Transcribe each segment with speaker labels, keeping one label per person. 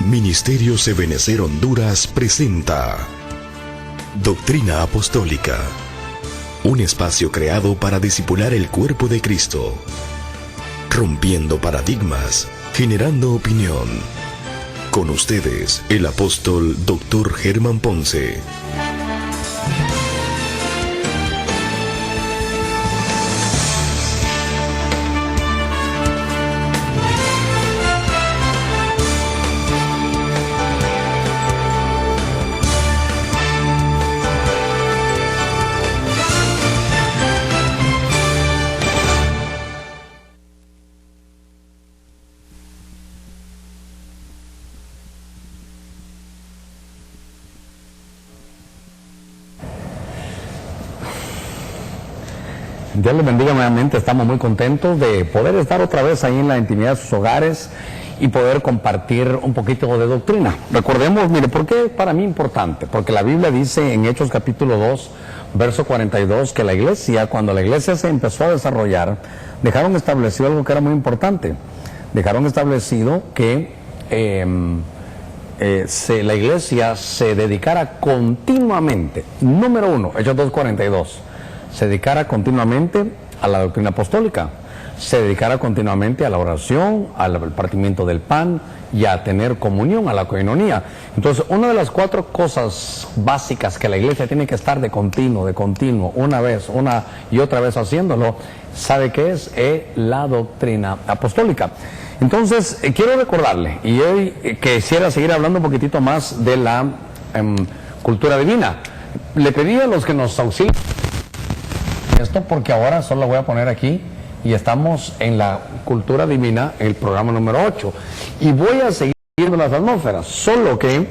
Speaker 1: Ministerio Ebenecer Honduras presenta Doctrina Apostólica, un espacio creado para discipular el cuerpo de Cristo, rompiendo paradigmas, generando opinión. Con ustedes, el apóstol Dr. Germán Ponce.
Speaker 2: Dios les bendiga nuevamente, estamos muy contentos de poder estar otra vez ahí en la intimidad de sus hogares y poder compartir un poquito de doctrina. Recordemos, mire, ¿por qué es para mí importante? Porque la Biblia dice en Hechos capítulo 2, verso 42, que la iglesia, cuando la iglesia se empezó a desarrollar, dejaron establecido algo que era muy importante. Dejaron establecido que la iglesia se dedicara continuamente, número uno, Hechos 2:42, se dedicara continuamente a la doctrina apostólica, se dedicara continuamente a la oración, al partimiento del pan y a tener comunión, a la coinonía. Entonces, una de las 4 cosas básicas que la iglesia tiene que estar de continuo, una vez, una y otra vez haciéndolo, ¿sabe qué es? Es la doctrina apostólica. Entonces, quiero recordarle, y hoy quisiera seguir hablando un poquitito más de la cultura divina. Le pedí a los que nos auxilien esto porque ahora solo voy a poner aquí y estamos en la cultura divina, el programa número 8, y voy a seguir viendo las atmósferas, solo que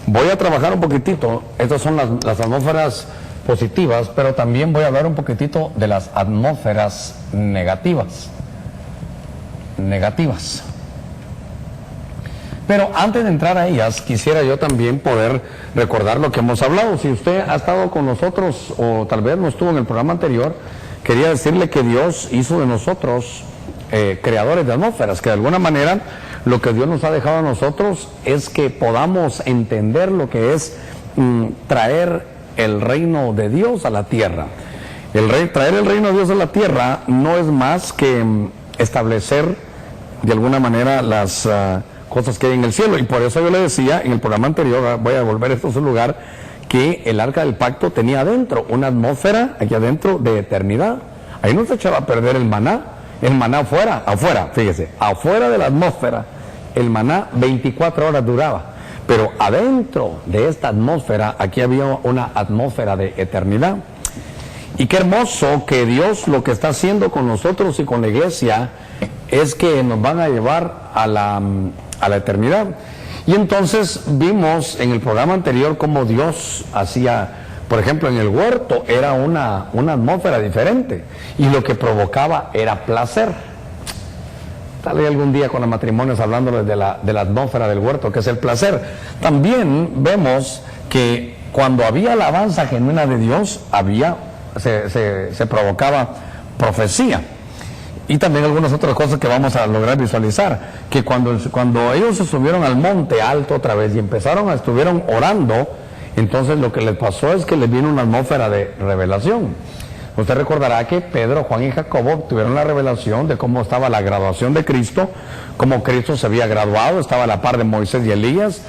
Speaker 2: voy a trabajar un poquitito. Estas son las atmósferas positivas, pero también voy a hablar un poquitito de las atmósferas negativas. Pero antes de entrar a ellas, quisiera yo también poder recordar lo que hemos hablado. Si usted ha estado con nosotros o tal vez no estuvo en el programa anterior, quería decirle que Dios hizo de nosotros creadores de atmósferas, que de alguna manera lo que Dios nos ha dejado a nosotros es que podamos entender lo que es traer el reino de Dios a la tierra. Traer el reino de Dios a la tierra no es más que establecer de alguna manera las cosas que hay en el cielo, y por eso yo le decía en el programa anterior, voy a volver esto a su lugar, que el arca del pacto tenía adentro una atmósfera, aquí adentro, de eternidad. Ahí no se echaba a perder el maná afuera, fíjese, afuera de la atmósfera, el maná 24 horas duraba, pero adentro de esta atmósfera, aquí había una atmósfera de eternidad. Y qué hermoso que Dios lo que está haciendo con nosotros y con la iglesia es que nos van a llevar a la eternidad. Y entonces vimos en el programa anterior cómo Dios hacía, por ejemplo, en el huerto era una atmósfera diferente y lo que provocaba era placer. Tal vez algún día con los matrimonios hablándoles de la atmósfera del huerto, que es el placer. También vemos que cuando había alabanza genuina de Dios, se provocaba profecía. Y también algunas otras cosas que vamos a lograr visualizar, que cuando ellos se subieron al monte alto otra vez y estuvieron orando, entonces lo que les pasó es que les vino una atmósfera de revelación. Usted recordará que Pedro, Juan y Jacobo tuvieron la revelación de cómo estaba la graduación de Cristo, cómo Cristo se había graduado, estaba a la par de Moisés y Elías.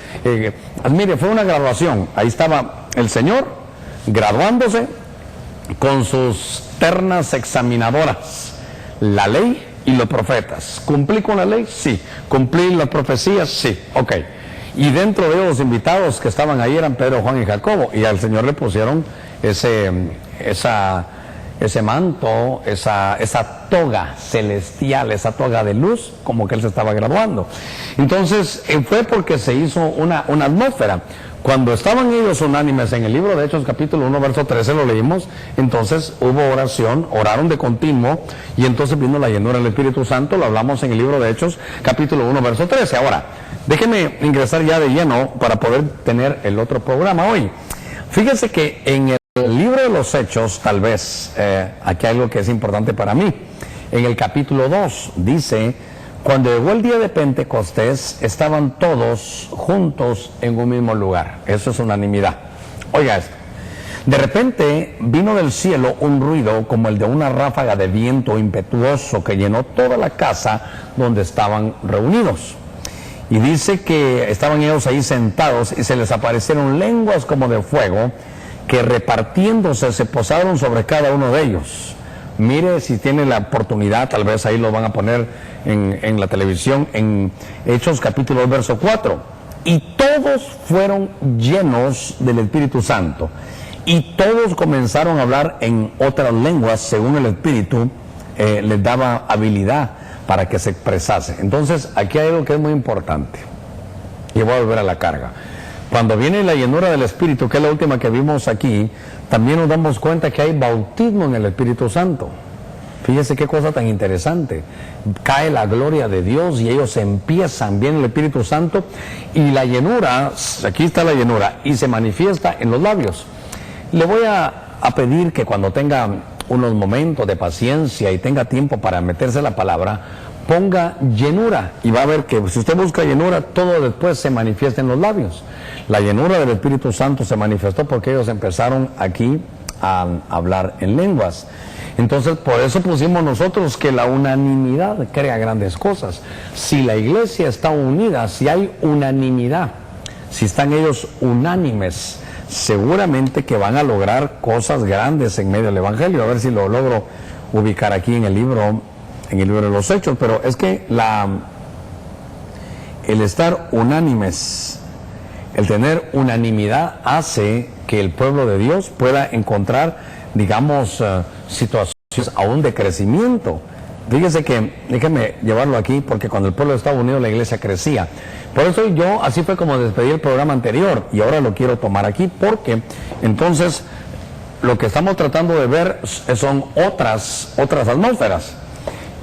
Speaker 2: Mire, fue una graduación, ahí estaba el Señor graduándose con sus ternas examinadoras, la ley y los profetas. ¿Cumplí con la ley? Sí. ¿Cumplí las profecías? Sí. Ok. Y dentro de ellos los invitados que estaban ahí eran Pedro, Juan y Jacobo, y al Señor le pusieron ese manto, esa toga celestial, esa toga de luz, como que él se estaba graduando. Entonces fue porque se hizo una atmósfera. Cuando estaban ellos unánimes en el libro de Hechos capítulo 1 verso 13 lo leímos, entonces hubo oración, oraron de continuo y entonces vino la llenura del Espíritu Santo, lo hablamos en el libro de Hechos capítulo 1 verso 13. Ahora, déjeme ingresar ya de lleno para poder tener el otro programa hoy. Fíjese que en el libro de los Hechos, tal vez, aquí hay algo que es importante para mí. En el capítulo 2 dice, Cuando llegó el día de Pentecostés, estaban todos juntos en un mismo lugar. Eso es unanimidad. Oiga esto. De repente vino del cielo un ruido como el de una ráfaga de viento impetuoso que llenó toda la casa donde estaban reunidos. Y dice que estaban ellos ahí sentados y se les aparecieron lenguas como de fuego que repartiéndose se posaron sobre cada uno de ellos. Mire si tiene la oportunidad, tal vez ahí lo van a poner en la televisión, en Hechos capítulo 2, verso 4. Y todos fueron llenos del Espíritu Santo. Y todos comenzaron a hablar en otras lenguas según el Espíritu les daba habilidad para que se expresase. Entonces, aquí hay algo que es muy importante. Y voy a volver a la carga. Cuando viene la llenura del Espíritu, que es la última que vimos aquí, también nos damos cuenta que hay bautismo en el Espíritu Santo. Fíjese qué cosa tan interesante. Cae la gloria de Dios y ellos empiezan, viene el Espíritu Santo y la llenura, aquí está la llenura, y se manifiesta en los labios. Le voy a pedir que cuando tenga unos momentos de paciencia y tenga tiempo para meterse la palabra, ponga llenura y va a ver que si usted busca llenura, todo después se manifiesta en los labios. La llenura del Espíritu Santo se manifestó porque ellos empezaron aquí a hablar en lenguas. Entonces, por eso pusimos nosotros que la unanimidad crea grandes cosas. Si la iglesia está unida, si hay unanimidad, si están ellos unánimes, seguramente que van a lograr cosas grandes en medio del Evangelio. A ver si lo logro ubicar aquí en el libro de los Hechos. Pero es que el estar unánimes, el tener unanimidad hace que el pueblo de Dios pueda encontrar, digamos, situaciones aún de crecimiento. Fíjese que, déjeme llevarlo aquí, porque cuando el pueblo estaba unido la iglesia crecía. Por eso yo, así fue como despedí el programa anterior, y ahora lo quiero tomar aquí, porque entonces lo que estamos tratando de ver son otras atmósferas.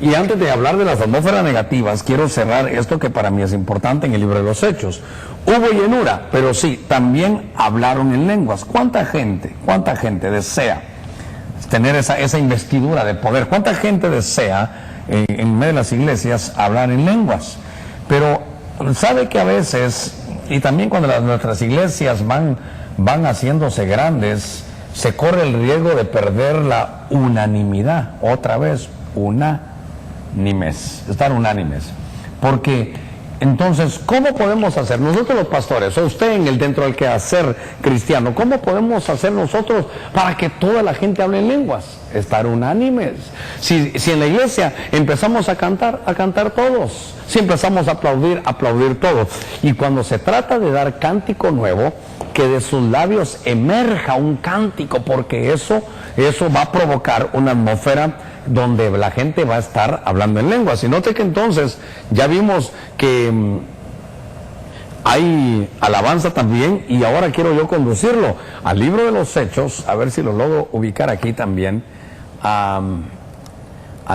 Speaker 2: Y antes de hablar de las atmósferas negativas, quiero cerrar esto que para mí es importante en el libro de los Hechos. Hubo llenura, pero sí, también hablaron en lenguas. ¿Cuánta gente desea tener esa investidura de poder? ¿Cuánta gente desea en medio de las iglesias hablar en lenguas? Pero sabe que a veces, y también cuando nuestras iglesias van haciéndose grandes, se corre el riesgo de perder la unanimidad. Otra vez, estar unánimes. Porque entonces, ¿cómo podemos hacer nosotros los pastores, o usted dentro del quehacer cristiano, cómo podemos hacer nosotros para que toda la gente hable en lenguas? Estar unánimes. Si en la iglesia empezamos a cantar todos. Si empezamos a aplaudir todos. Y cuando se trata de dar cántico nuevo, que de sus labios emerja un cántico, porque eso va a provocar una atmósfera donde la gente va a estar hablando en lenguas. Y note que entonces ya vimos que hay alabanza también, y ahora quiero yo conducirlo al libro de los Hechos, a ver si lo logro ubicar aquí también, al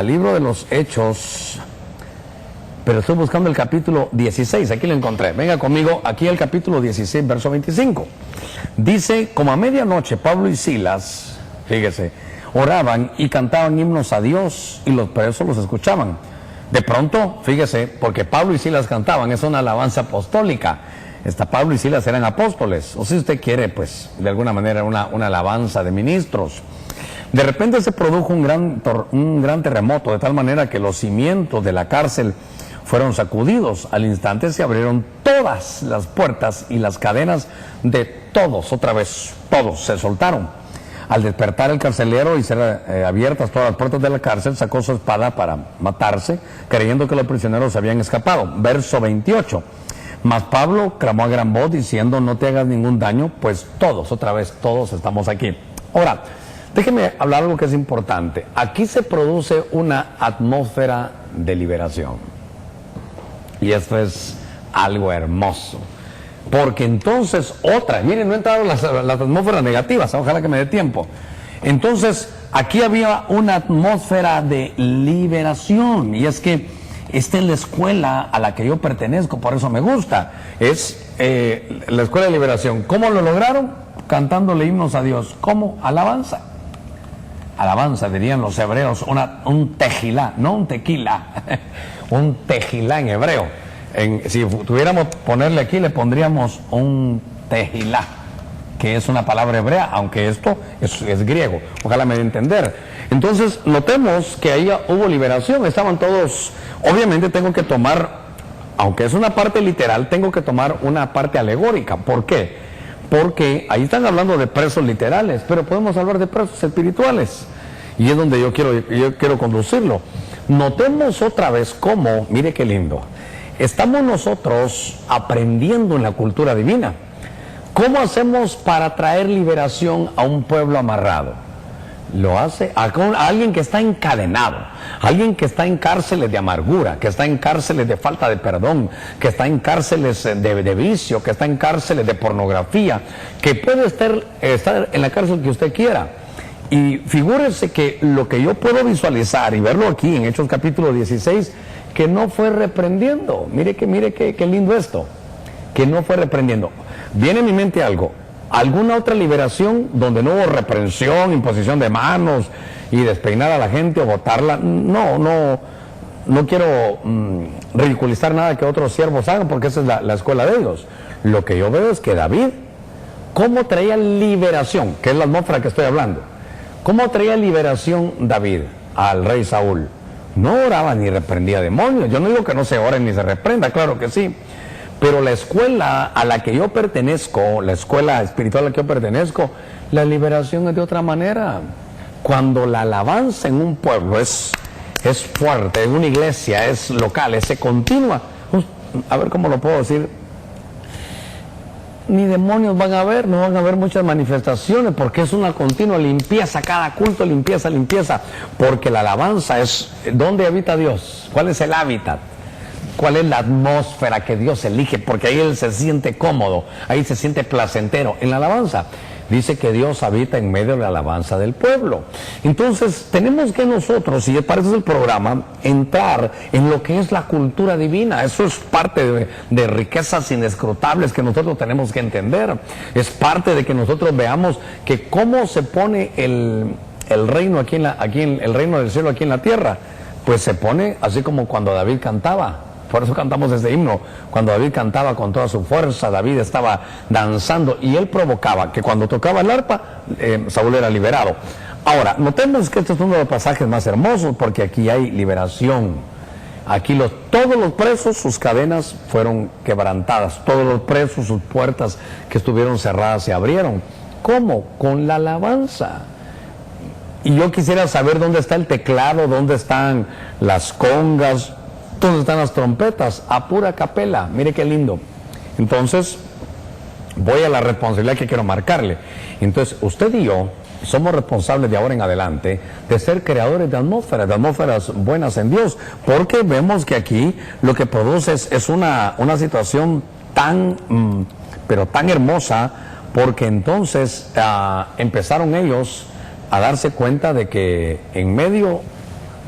Speaker 2: libro de los Hechos, pero estoy buscando el capítulo 16, aquí lo encontré. Venga conmigo, aquí el capítulo 16, verso 25. Dice, como a medianoche Pablo y Silas, fíjese, oraban y cantaban himnos a Dios y los presos los escuchaban. De pronto, fíjese, porque Pablo y Silas cantaban, es una alabanza apostólica. Pablo y Silas eran apóstoles, o si usted quiere, pues, de alguna manera una alabanza de ministros. De repente se produjo un gran terremoto, de tal manera que los cimientos de la cárcel fueron sacudidos. Al instante se abrieron todas las puertas y las cadenas de todos, otra vez, todos se soltaron. Al despertar el carcelero y ser abiertas todas las puertas de la cárcel, sacó su espada para matarse, creyendo que los prisioneros se habían escapado. Verso 28. Mas Pablo clamó a gran voz diciendo, no te hagas ningún daño, pues todos, otra vez, todos estamos aquí. Ahora, déjeme hablar algo que es importante. Aquí se produce una atmósfera de liberación. Y esto es algo hermoso. Porque entonces miren, no entraron las atmósferas negativas, ojalá que me dé tiempo. Entonces, aquí había una atmósfera de liberación, y es que esta es la escuela a la que yo pertenezco, por eso me gusta. Es la escuela de liberación. ¿Cómo lo lograron? Cantándole himnos a Dios. ¿Cómo? Alabanza. alabanza, dirían los hebreos, un tejilá, no un tequila, un tejilá en hebreo. Si tuviéramos ponerle aquí, le pondríamos un tejilá, que es una palabra hebrea, aunque esto es griego. Ojalá me dé a entender. Entonces, notemos que ahí hubo liberación, estaban todos. Obviamente tengo que tomar, aunque es una parte literal, tengo que tomar una parte alegórica. ¿Por qué? Porque ahí están hablando de presos literales, pero podemos hablar de presos espirituales. Y es donde yo quiero conducirlo. Notemos otra vez cómo, mire qué lindo, estamos nosotros aprendiendo en la cultura divina. ¿Cómo hacemos para traer liberación a un pueblo amarrado? Lo hace a alguien que está encadenado, alguien que está en cárceles de amargura, que está en cárceles de falta de perdón, que está en cárceles de vicio, que está en cárceles de pornografía, que puede estar en la cárcel que usted quiera. Y figúrese que lo que yo puedo visualizar y verlo aquí en Hechos capítulo 16, que no fue reprendiendo. Mire qué lindo esto, que no fue reprendiendo. Viene a mi mente algo. ¿Alguna otra liberación donde no hubo reprensión, imposición de manos y despeinar a la gente o botarla? No quiero ridiculizar nada que otros siervos hagan, porque esa es la escuela de ellos. Lo que yo veo es que David, ¿cómo traía liberación? Que es la atmósfera que estoy hablando. ¿Cómo traía liberación David al rey Saúl? No oraba ni reprendía demonios. Yo no digo que no se ore ni se reprenda, claro que sí. Pero la escuela a la que yo pertenezco, la escuela espiritual a la que yo pertenezco, la liberación es de otra manera. Cuando la alabanza en un pueblo es fuerte, en una iglesia, es local, es continua, a ver cómo lo puedo decir, ni demonios van a haber, no van a haber muchas manifestaciones, porque es una continua limpieza, cada culto limpieza, porque la alabanza es, ¿dónde habita Dios? ¿Cuál es el hábitat? ¿Cuál es la atmósfera que Dios elige? Porque ahí Él se siente cómodo, ahí se siente placentero. En la alabanza dice que Dios habita en medio de la alabanza del pueblo. Entonces tenemos que nosotros, y para eso es el programa, entrar en lo que es la cultura divina. Eso es parte de riquezas inescrutables que nosotros tenemos que entender. Es parte de que nosotros veamos que cómo se pone el reino el reino del cielo aquí en la tierra. Pues se pone así como cuando David cantaba. Por eso cantamos este himno. Cuando David cantaba con toda su fuerza, David estaba danzando y él provocaba que cuando tocaba el arpa, Saúl era liberado. Ahora, notemos que este es uno de los pasajes más hermosos, porque aquí hay liberación. Aquí todos los presos, sus cadenas fueron quebrantadas. Todos los presos, sus puertas que estuvieron cerradas se abrieron. ¿Cómo? Con la alabanza. Y yo quisiera saber dónde está el teclado, dónde están las congas, ¿dónde están las trompetas? A pura capela. Mire qué lindo. Entonces, voy a la responsabilidad que quiero marcarle. Entonces, usted y yo somos responsables de ahora en adelante de ser creadores de atmósferas buenas en Dios, porque vemos que aquí lo que produce es una situación pero tan hermosa, porque entonces empezaron ellos a darse cuenta de que en medio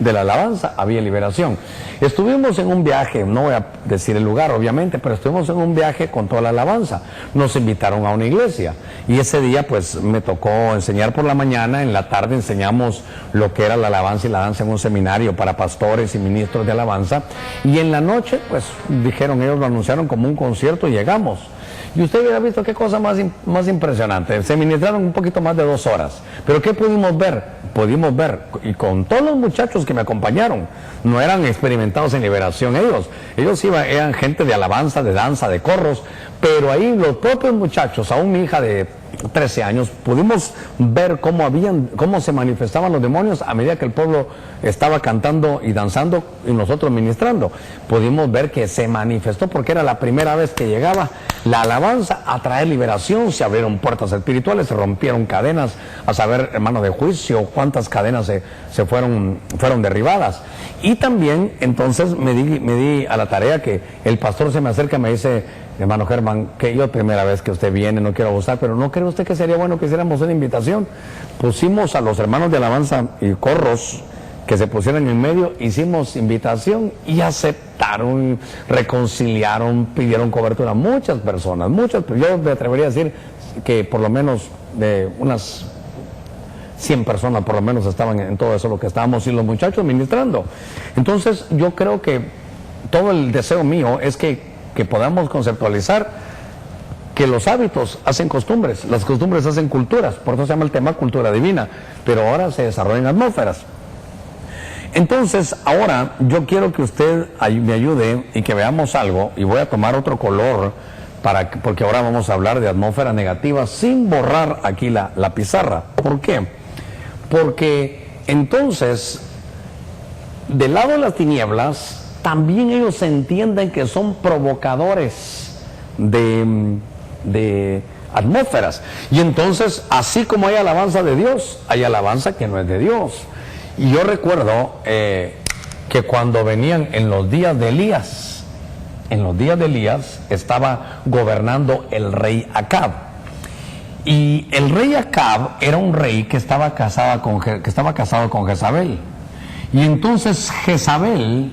Speaker 2: de la alabanza había liberación. Estuvimos en un viaje, no voy a decir el lugar obviamente, pero estuvimos en un viaje con toda la alabanza. Nos invitaron a una iglesia y ese día pues me tocó enseñar por la mañana, en la tarde enseñamos lo que era la alabanza y la danza en un seminario para pastores y ministros de alabanza, y en la noche pues dijeron, ellos lo anunciaron como un concierto y llegamos. Y usted hubiera visto qué cosa más impresionante. Se ministraron un poquito más de 2 horas. Pero ¿qué pudimos ver? Pudimos ver, y con todos los muchachos que me acompañaron, no eran experimentados en liberación ellos eran gente de alabanza, de danza, de corros, pero ahí los propios muchachos, aún mi hija de 13 años, pudimos ver cómo se manifestaban los demonios a medida que el pueblo estaba cantando y danzando y nosotros ministrando. Pudimos ver que se manifestó, porque era la primera vez que llegaba la alabanza a traer liberación. Se abrieron puertas espirituales, se rompieron cadenas, a saber, hermano, de juicio, cuántas cadenas se fueron derribadas. Y también entonces me di a la tarea que el pastor se me acerca y me dice, hermano Germán, que yo primera vez que usted viene, no quiero abusar, pero ¿no cree usted que sería bueno que hiciéramos una invitación? Pusimos a los hermanos de alabanza y corros que se pusieran en medio, hicimos invitación y aceptaron, reconciliaron, pidieron cobertura. Muchas personas, yo me atrevería a decir que por lo menos de unas 100 personas por lo menos estaban en todo eso lo que estábamos y los muchachos ministrando. Entonces yo creo que todo el deseo mío es que podamos conceptualizar que los hábitos hacen costumbres, las costumbres hacen culturas, por eso se llama el tema cultura divina, pero ahora se desarrollan atmósferas. Entonces, ahora yo quiero que usted me ayude y que veamos algo, y voy a tomar otro color, porque ahora vamos a hablar de atmósfera negativa sin borrar aquí la pizarra. ¿Por qué? Porque entonces, del lado de las tinieblas, también ellos entienden que son provocadores de atmósferas. Y entonces, así como hay alabanza de Dios, hay alabanza que no es de Dios. Y yo recuerdo que cuando venían en los días de Elías, estaba gobernando el rey Acab. Y el rey Acab era un rey que estaba casado con Jezabel. Y entonces Jezabel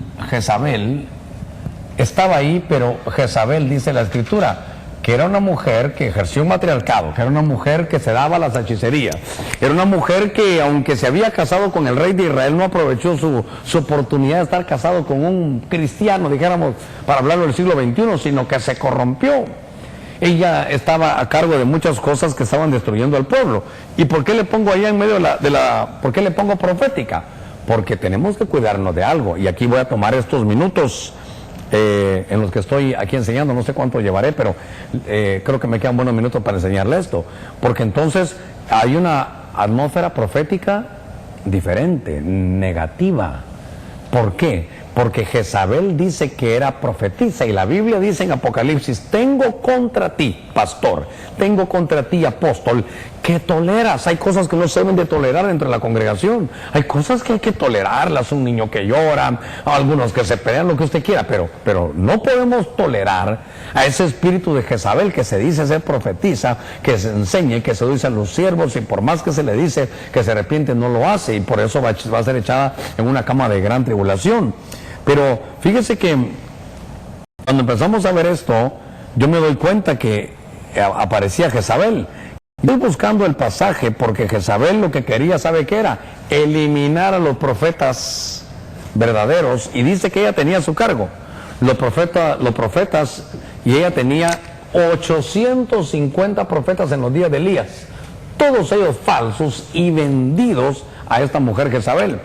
Speaker 2: estaba ahí, pero Jezabel, dice la escritura, que era una mujer que ejerció un matriarcado, que era una mujer que se daba las hechicerías, era una mujer que, aunque se había casado con el rey de Israel, no aprovechó su oportunidad de estar casado con un cristiano, dijéramos, para hablarlo del siglo XXI, sino que se corrompió. Ella estaba a cargo de muchas cosas que estaban destruyendo al pueblo. ¿Y por qué le pongo allá en medio por qué le pongo profética? Porque tenemos que cuidarnos de algo, y aquí voy a tomar estos minutos en los que estoy aquí enseñando, no sé cuánto llevaré, pero creo que me quedan buenos minutos para enseñarle esto, porque entonces hay una atmósfera profética diferente, negativa. ¿Por qué? Porque Jezabel dice que era profetisa, y la Biblia dice en Apocalipsis: tengo contra ti, pastor, tengo contra ti, apóstol, que toleras. Hay cosas que no se deben de tolerar dentro de la congregación, hay cosas que hay que tolerarlas, un niño que llora, algunos que se pelean, lo que usted quiera, pero no podemos tolerar a ese espíritu de Jezabel que se dice ser profetisa, que se enseñe, que seduce a los siervos, y por más que se le dice que se arrepiente, no lo hace, y por eso va a ser echada en una cama de gran tribulación. Pero fíjese que cuando empezamos a ver esto, yo me doy cuenta que aparecía Jezabel. Estoy buscando el pasaje porque Jezabel lo que quería, ¿sabe qué era? Eliminar a los profetas verdaderos, y dice que ella tenía a su cargo los profetas, y ella tenía 850 profetas en los días de Elías, todos ellos falsos y vendidos a esta mujer Jezabel.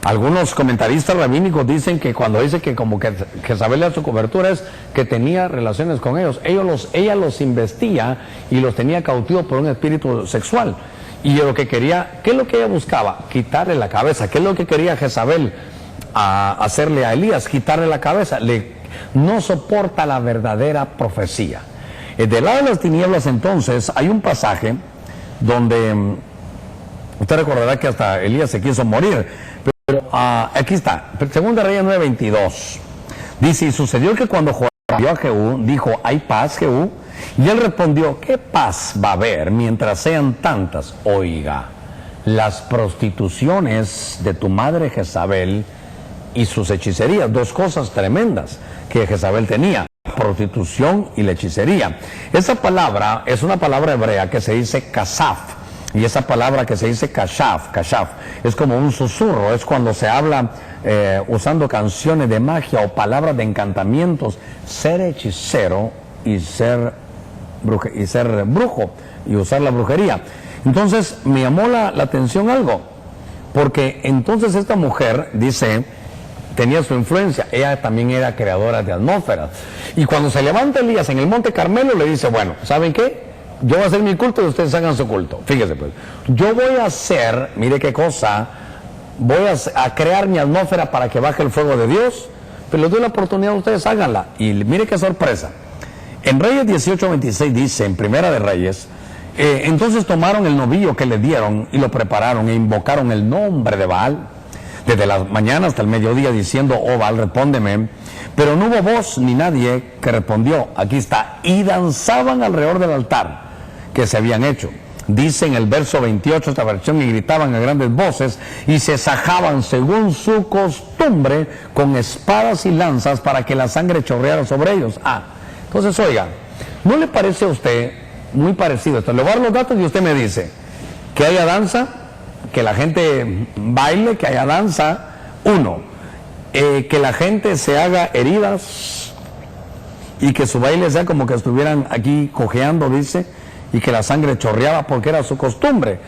Speaker 2: Algunos comentaristas rabínicos dicen que cuando dice que como que Jezabel era su cobertura, es que tenía relaciones con ellos. Ella los investía y los tenía cautivos por un espíritu sexual. Y lo que quería, ¿qué es lo que ella buscaba? Quitarle la cabeza. ¿Qué es lo que quería Jezabel hacerle a Elías? Quitarle la cabeza. No soporta la verdadera profecía. Del lado de las tinieblas, entonces, hay un pasaje donde usted recordará que hasta Elías se quiso morir. Pero aquí está, Segunda Reyes 9:22. Dice: y sucedió que cuando Joab vio a Jehú, dijo: ¿hay paz, Jehú? Y él respondió: ¿qué paz va a haber mientras sean tantas? Oiga, las prostituciones de tu madre Jezabel y sus hechicerías, dos cosas tremendas que Jezabel tenía: prostitución y la hechicería. Esa palabra es una palabra hebrea que se dice kasaf. Y esa palabra que se dice kashaf, es como un susurro, es cuando se habla usando canciones de magia o palabras de encantamientos. Ser hechicero y ser brujo y usar la brujería. Entonces me llamó la atención algo, porque entonces esta mujer, dice, tenía su influencia, ella también era creadora de atmósferas. Y cuando se levanta Elías en el Monte Carmelo, le dice: bueno, ¿saben qué? Yo voy a hacer mi culto y ustedes hagan su culto. Fíjese pues, yo voy a hacer, mire qué cosa, voy a crear mi atmósfera para que baje el fuego de Dios, pero les doy la oportunidad, ustedes háganla. Y mire qué sorpresa. En Reyes 18:26 dice, en Primera de Reyes, entonces tomaron el novillo que le dieron y lo prepararon e invocaron el nombre de Baal desde la mañana hasta el mediodía, diciendo: oh Baal, respóndeme. Pero no hubo voz ni nadie que respondió. Aquí está: y danzaban alrededor del altar que se habían hecho. Dice en el verso 28 esta versión: y gritaban a grandes voces y se sajaban según su costumbre con espadas y lanzas para que la sangre chorreara sobre ellos. Entonces oiga, ¿no le parece a usted muy parecido esto? Le voy a dar los datos y usted me dice: que haya danza, que la gente baile, que haya danza. Uno, que la gente se haga heridas y que su baile sea como que estuvieran aquí cojeando, dice, y que la sangre chorreaba porque era su costumbre.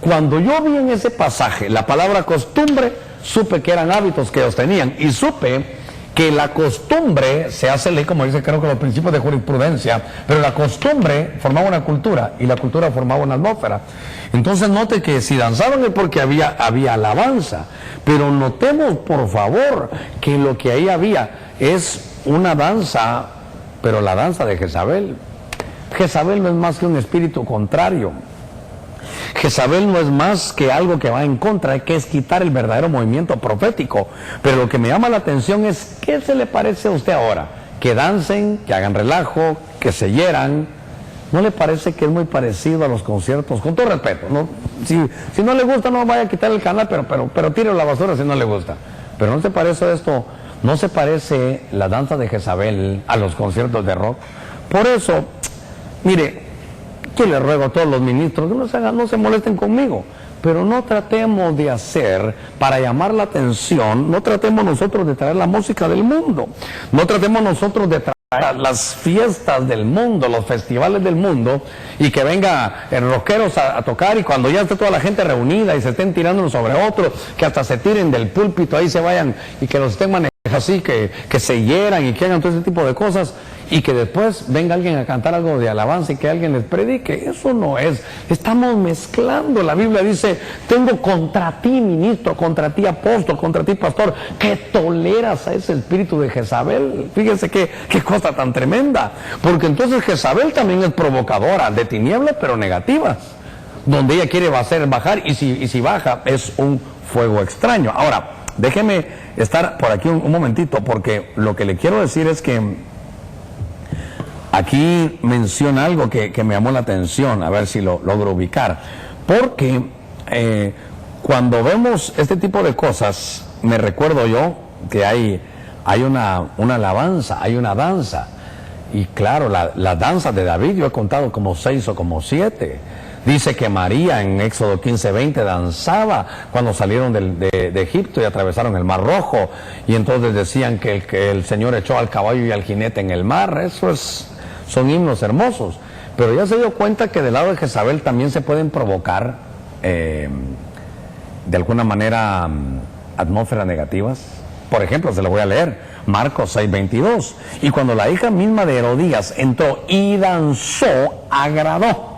Speaker 2: Cuando yo vi en ese pasaje la palabra costumbre, supe que eran hábitos que ellos tenían, y supe que la costumbre se hace ley, como dice creo que los principios de jurisprudencia, pero la costumbre formaba una cultura y la cultura formaba una atmósfera. Entonces note que si danzaban es porque había alabanza, pero notemos por favor que lo que ahí había es una danza, pero la danza de Jezabel. Jezabel no es más que un espíritu contrario. Jezabel no es más que algo que va en contra, que es quitar el verdadero movimiento profético. Pero lo que me llama la atención es, ¿qué se le parece a usted ahora? Que dancen, que hagan relajo, que se hieran. ¿No le parece que es muy parecido a los conciertos? Con todo respeto, ¿no? Si no le gusta, no vaya a quitar el canal, pero tire la basura si no le gusta. Pero ¿no se parece esto? ¿No se parece la danza de Jezabel a los conciertos de rock? Por eso, mire, yo le ruego a todos los ministros que no se molesten conmigo, pero no tratemos de hacer para llamar la atención, no tratemos nosotros de traer la música del mundo, no tratemos nosotros de traer las fiestas del mundo, los festivales del mundo, y que venga rockeros a tocar, y cuando ya esté toda la gente reunida y se estén tirando uno sobre otro, que hasta se tiren del púlpito, ahí se vayan y que los estén manejando así, que se hieran y que hagan todo ese tipo de cosas, y que después venga alguien a cantar algo de alabanza y que alguien les predique. Eso no es. Estamos mezclando. La Biblia dice, tengo contra ti, ministro, contra ti, apóstol, contra ti, pastor, que toleras a ese espíritu de Jezabel. Fíjense qué cosa tan tremenda. Porque entonces Jezabel también es provocadora, de tinieblas, pero negativas. Donde ella quiere bajar, y si baja, es un fuego extraño. Ahora, déjeme estar por aquí un momentito, porque lo que le quiero decir es que aquí menciona algo que me llamó la atención, a ver si lo logro ubicar. Porque cuando vemos este tipo de cosas, me recuerdo yo que hay una alabanza, hay una danza. Y claro, la danza de David, yo he contado como 6 o como 7. Dice que María en Éxodo 15:20 danzaba cuando salieron de Egipto y atravesaron el Mar Rojo. Y entonces decían que el Señor echó al caballo y al jinete en el mar. Son himnos hermosos. Pero ya se dio cuenta que del lado de Jezabel también se pueden provocar, de alguna manera, atmósferas negativas. Por ejemplo, se lo voy a leer, Marcos 6:22. Y cuando la hija misma de Herodías entró y danzó, agradó.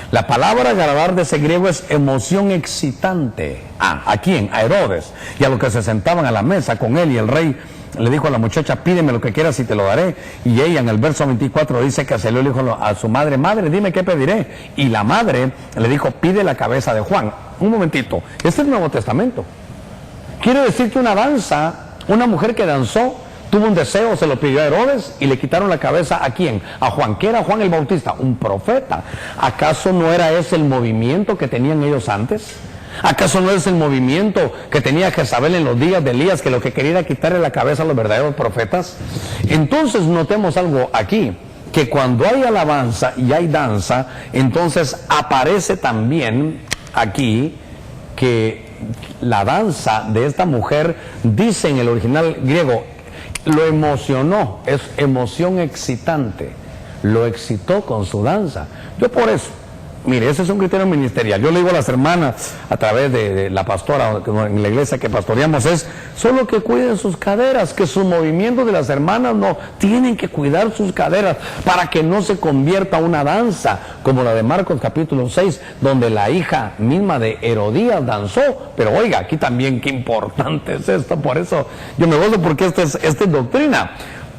Speaker 2: La palabra agradar de ese griego es emoción excitante. ¿A quién? A Herodes. Y a los que se sentaban a la mesa con él, y el rey le dijo a la muchacha, pídeme lo que quieras y te lo daré. Y ella en el verso 24 dice que salió y le dijo a su madre, madre, dime qué pediré. Y la madre le dijo, pide la cabeza de Juan. Un momentito, este es el Nuevo Testamento. Quiere decir que una danza, una mujer que danzó, tuvo un deseo, se lo pidió a Herodes y le quitaron la cabeza. ¿A quién? A Juan. ¿Qué era Juan el Bautista? Un profeta. ¿Acaso no era ese el movimiento que tenían ellos antes? ¿Acaso no es el movimiento que tenía Jezabel en los días de Elías, que lo que quería era quitarle la cabeza a los verdaderos profetas? Entonces notemos algo aquí, que cuando hay alabanza y hay danza, entonces aparece también aquí que la danza de esta mujer, dice en el original griego, lo emocionó, es emoción excitante, lo excitó con su danza. Yo por eso, mire, ese es un criterio ministerial. Yo le digo a las hermanas, a través de la pastora en la iglesia que pastoreamos, es solo que cuiden sus caderas, que sus movimientos de las hermanas no tienen que cuidar sus caderas para que no se convierta una danza como la de Marcos capítulo 6, donde la hija misma de Herodías danzó. Pero oiga, aquí también qué importante es esto. Por eso yo me gozo, porque esta es doctrina.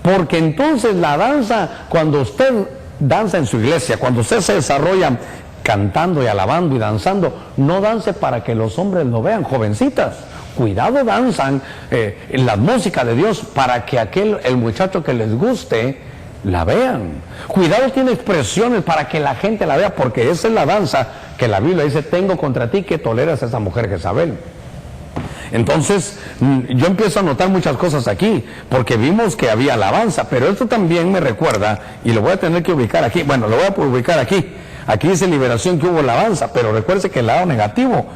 Speaker 2: Porque entonces la danza, cuando usted danza en su iglesia, cuando usted se desarrolla cantando y alabando y danzando, no dance para que los hombres lo vean, jovencitas. Cuidado, danzan en la música de Dios para que el muchacho que les guste la vean. Cuidado, tiene expresiones para que la gente la vea, porque esa es la danza que la Biblia dice, tengo contra ti que toleras a esa mujer Jezabel. Entonces, yo empiezo a notar muchas cosas aquí, porque vimos que había alabanza, pero esto también me recuerda, y lo voy a tener que ubicar aquí, lo voy a ubicar aquí. Aquí dice liberación, que hubo alabanza, pero recuerde que el lado negativo,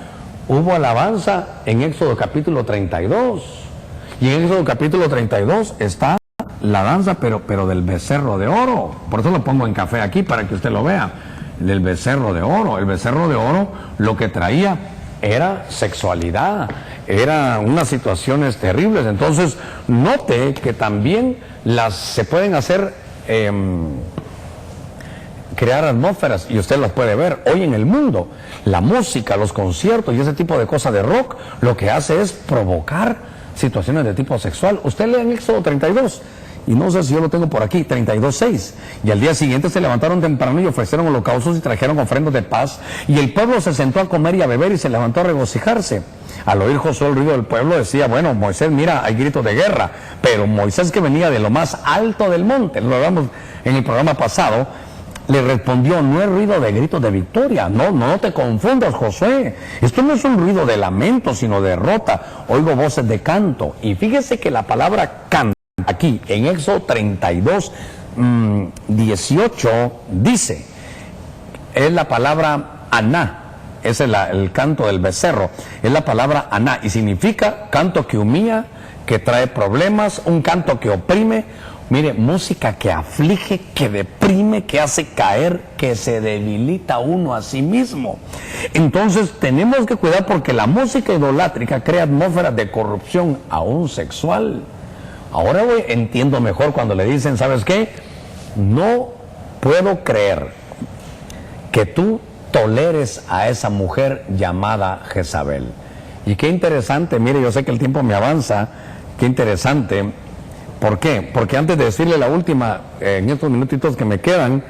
Speaker 2: hubo alabanza en Éxodo capítulo 32. Y en Éxodo capítulo 32 está la danza, pero del becerro de oro. Por eso lo pongo en café aquí para que usted lo vea. Del becerro de oro. El becerro de oro lo que traía era sexualidad, era unas situaciones terribles. Entonces, note que también se pueden hacer, crear atmósferas, y usted las puede ver hoy en el mundo. La música, los conciertos y ese tipo de cosas de rock, lo que hace es provocar situaciones de tipo sexual. Usted lee en Éxodo 32, y no sé si yo lo tengo por aquí, 32:6. Y al día siguiente se levantaron temprano y ofrecieron holocaustos y trajeron ofrendas de paz. Y el pueblo se sentó a comer y a beber y se levantó a regocijarse. Al oír Josué el ruido del pueblo decía, bueno, Moisés, mira, hay gritos de guerra. Pero Moisés, que venía de lo más alto del monte, lo hablamos en el programa pasado, le respondió, no es ruido de gritos de victoria. No te confundas, Josué. Esto no es un ruido de lamento, sino de derrota. Oigo voces de canto. Y fíjese que la palabra canto, aquí en Éxodo 32, 18, dice, es la palabra aná, es el canto del becerro, es la palabra aná, y significa canto que humilla, que trae problemas, un canto que oprime. Mire, música que aflige, que deprime, que hace caer, que se debilita uno a sí mismo. Entonces tenemos que cuidar, porque la música idolátrica crea atmósferas de corrupción, aún sexual. Ahora entiendo mejor cuando le dicen, ¿sabes qué? No puedo creer que tú toleres a esa mujer llamada Jezabel. Y qué interesante, mire, yo sé que el tiempo me avanza, qué interesante. ¿Por qué? Porque antes de decirle la última, en estos minutitos que me quedan,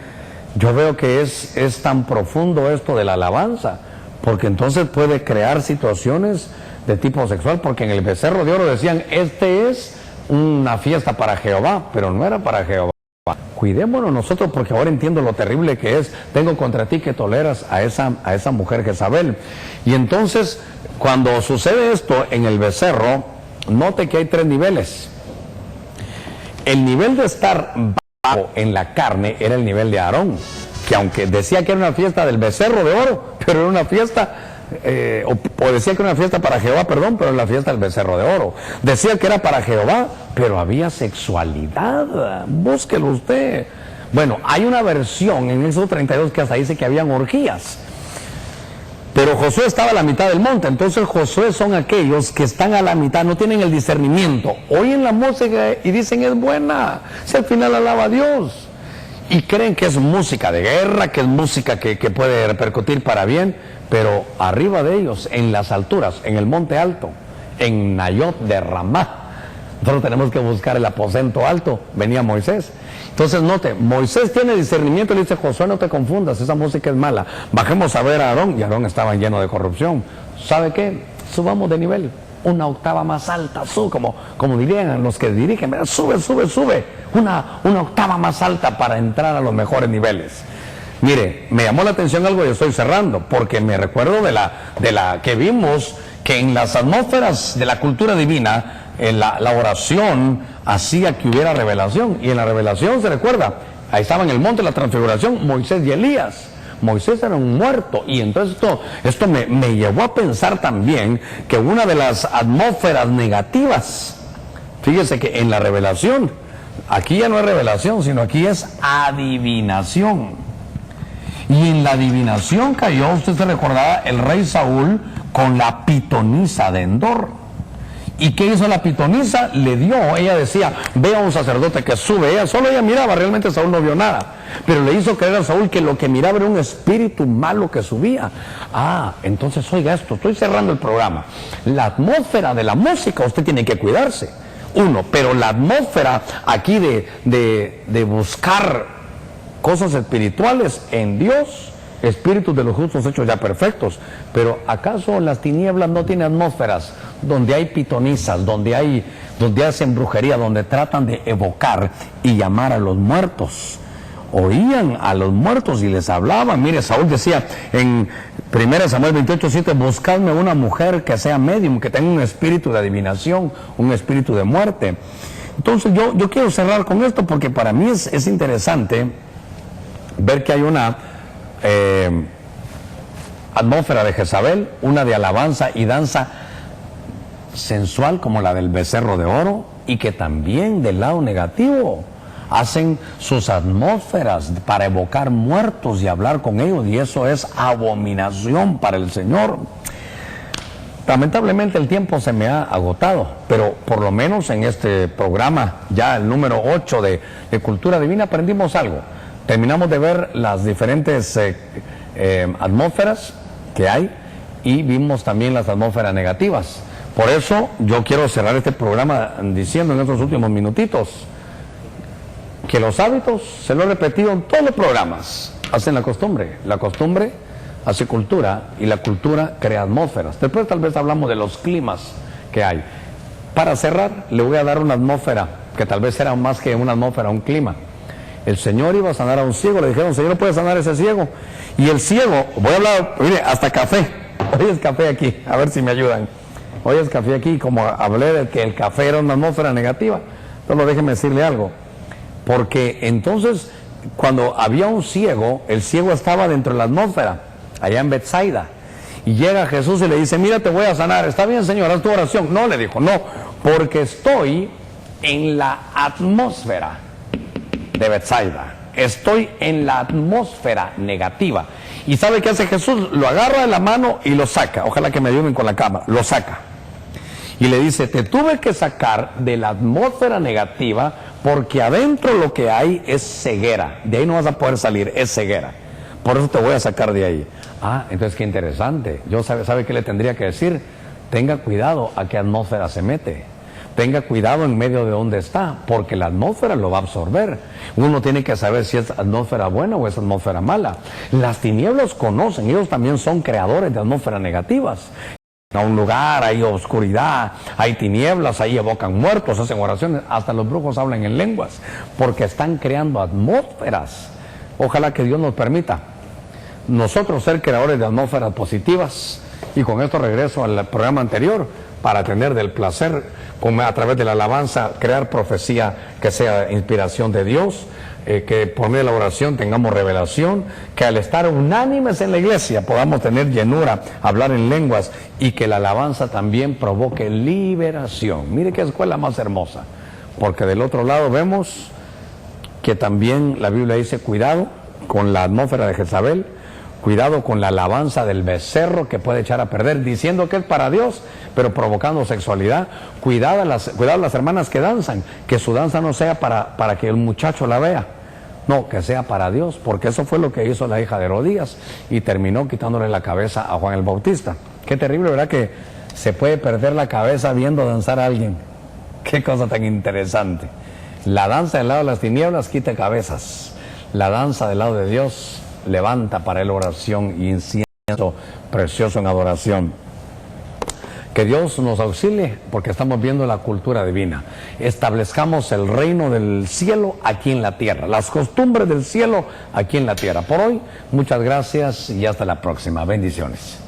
Speaker 2: yo veo que es tan profundo esto de la alabanza, porque entonces puede crear situaciones de tipo sexual, porque en el becerro de oro decían, este es una fiesta para Jehová, pero no era para Jehová. Cuidémonos nosotros, porque ahora entiendo lo terrible que es. Tengo contra ti que toleras a esa mujer Jezabel. Y entonces, cuando sucede esto en el becerro, note que hay 3 niveles. El nivel de estar bajo en la carne era el nivel de Aarón, que aunque decía que era una fiesta del becerro de oro, pero era una fiesta, o decía que era una fiesta para Jehová, perdón, pero era la fiesta del becerro de oro. Decía que era para Jehová, pero había sexualidad. Búsquelo usted. Bueno, hay una versión en Éxodo 32 que hasta dice que habían orgías. Pero Josué estaba a la mitad del monte. Entonces Josué son aquellos que están a la mitad, no tienen el discernimiento, oyen la música y dicen es buena, si al final alaba a Dios, y creen que es música de guerra, que es música que puede repercutir para bien. Pero arriba de ellos, en las alturas, en el monte alto, en Nayot de Ramá, nosotros tenemos que buscar el aposento alto, venía Moisés. Entonces note, Moisés tiene discernimiento y le dice, Josué, no te confundas, esa música es mala, bajemos a ver a Aarón. Y Aarón estaba lleno de corrupción. ¿Sabe qué? Subamos de nivel, una octava más alta, como dirían los que dirigen, ¿verdad? Sube, una octava más alta para entrar a los mejores niveles. Mire, me llamó la atención algo y estoy cerrando, porque me recuerdo de la que vimos que en las atmósferas de la cultura divina, la oración hacía que hubiera revelación. Y en la revelación, se recuerda, ahí estaba en el monte de la transfiguración Moisés y Elías. Moisés era un muerto, y entonces esto me llevó a pensar también que una de las atmósferas negativas, fíjese que en la revelación, aquí ya no es revelación, sino aquí es adivinación. Y en la adivinación cayó, usted se recordaba, el rey Saúl con la pitonisa de Endor. ¿Y qué hizo la pitonisa? Ella decía, ve a un sacerdote que sube. Ella miraba, realmente Saúl no vio nada. Pero le hizo creer a Saúl que lo que miraba era un espíritu malo que subía. Entonces oiga esto, estoy cerrando el programa. La atmósfera de la música, usted tiene que cuidarse. Pero la atmósfera aquí de buscar cosas espirituales en Dios, espíritus de los justos hechos ya perfectos. Pero ¿acaso las tinieblas no tienen atmósferas donde hay pitonisas, donde hacen brujería, donde tratan de evocar y llamar a los muertos? Oían a los muertos y les hablaban. Mire, Saúl decía en 1 Samuel 28:7, buscadme una mujer que sea medium, que tenga un espíritu de adivinación, un espíritu de muerte. Entonces yo quiero cerrar con esto, porque para mí es interesante ver que hay atmósfera de Jezabel, una de alabanza y danza sensual como la del becerro de oro, y que también del lado negativo hacen sus atmósferas para evocar muertos y hablar con ellos, y eso es abominación para el Señor. Lamentablemente el tiempo se me ha agotado, pero por lo menos en este programa, ya el número 8 de Cultura Divina, aprendimos algo. Terminamos de ver las diferentes atmósferas que hay, y vimos también las atmósferas negativas. Por eso yo quiero cerrar este programa diciendo en estos últimos minutitos que los hábitos, se lo he repetido en todos los programas, hacen la costumbre hace cultura, y la cultura crea atmósferas. Después tal vez hablamos de los climas que hay. Para cerrar, le voy a dar una atmósfera que tal vez era más que una atmósfera, un clima. El Señor iba a sanar a un ciego, le dijeron, Señor, ¿puede sanar a ese ciego? Y el ciego, voy a hablar, mire, hasta café, hoy es café aquí, a ver si me ayudan. Hoy es café aquí, como hablé de que el café era una atmósfera negativa, solo déjeme decirle algo, porque entonces cuando había un ciego, el ciego estaba dentro de la atmósfera, allá en Betsaida, y llega Jesús y le dice, mira, te voy a sanar. Está bien, Señor, haz tu oración. No, le dijo, no, porque estoy en la atmósfera de Betsaida, estoy en la atmósfera negativa. ¿Y sabe qué hace Jesús? Lo agarra de la mano y lo saca. Ojalá que me ayuden con la cámara. Lo saca y le dice, te tuve que sacar de la atmósfera negativa porque adentro lo que hay es ceguera. De ahí no vas a poder salir, es ceguera. Por eso te voy a sacar de ahí. Ah, entonces qué interesante. Yo sabe qué le tendría que decir. Tenga cuidado a qué atmósfera se mete. Tenga cuidado en medio de donde está, porque la atmósfera lo va a absorber. Uno tiene que saber si es atmósfera buena o es atmósfera mala. Las tinieblas conocen, ellos también son creadores de atmósferas negativas. A un lugar hay oscuridad, hay tinieblas, ahí evocan muertos, hacen oraciones, hasta los brujos hablan en lenguas, porque están creando atmósferas. Ojalá que Dios nos permita nosotros ser creadores de atmósferas positivas. Y con esto regreso al programa anterior, para tener del placer, a través de la alabanza, crear profecía que sea inspiración de Dios, que por medio de la oración tengamos revelación, que al estar unánimes en la iglesia podamos tener llenura, hablar en lenguas, y que la alabanza también provoque liberación. Mire qué escuela más hermosa, porque del otro lado vemos que también la Biblia dice, cuidado con la atmósfera de Jezabel, cuidado con la alabanza del becerro que puede echar a perder, diciendo que es para Dios, pero provocando sexualidad. Cuidado las hermanas que danzan, que su danza no sea para que el muchacho la vea, no, que sea para Dios, porque eso fue lo que hizo la hija de Herodías, y terminó quitándole la cabeza a Juan el Bautista. Qué terrible, ¿verdad? Que se puede perder la cabeza viendo danzar a alguien. Qué cosa tan interesante. La danza del lado de las tinieblas quita cabezas. La danza del lado de Dios levanta para él oración y incienso precioso en adoración. Que Dios nos auxilie, porque estamos viendo la cultura divina. Establezcamos el reino del cielo aquí en la tierra, las costumbres del cielo aquí en la tierra. Por hoy, muchas gracias y hasta la próxima. Bendiciones.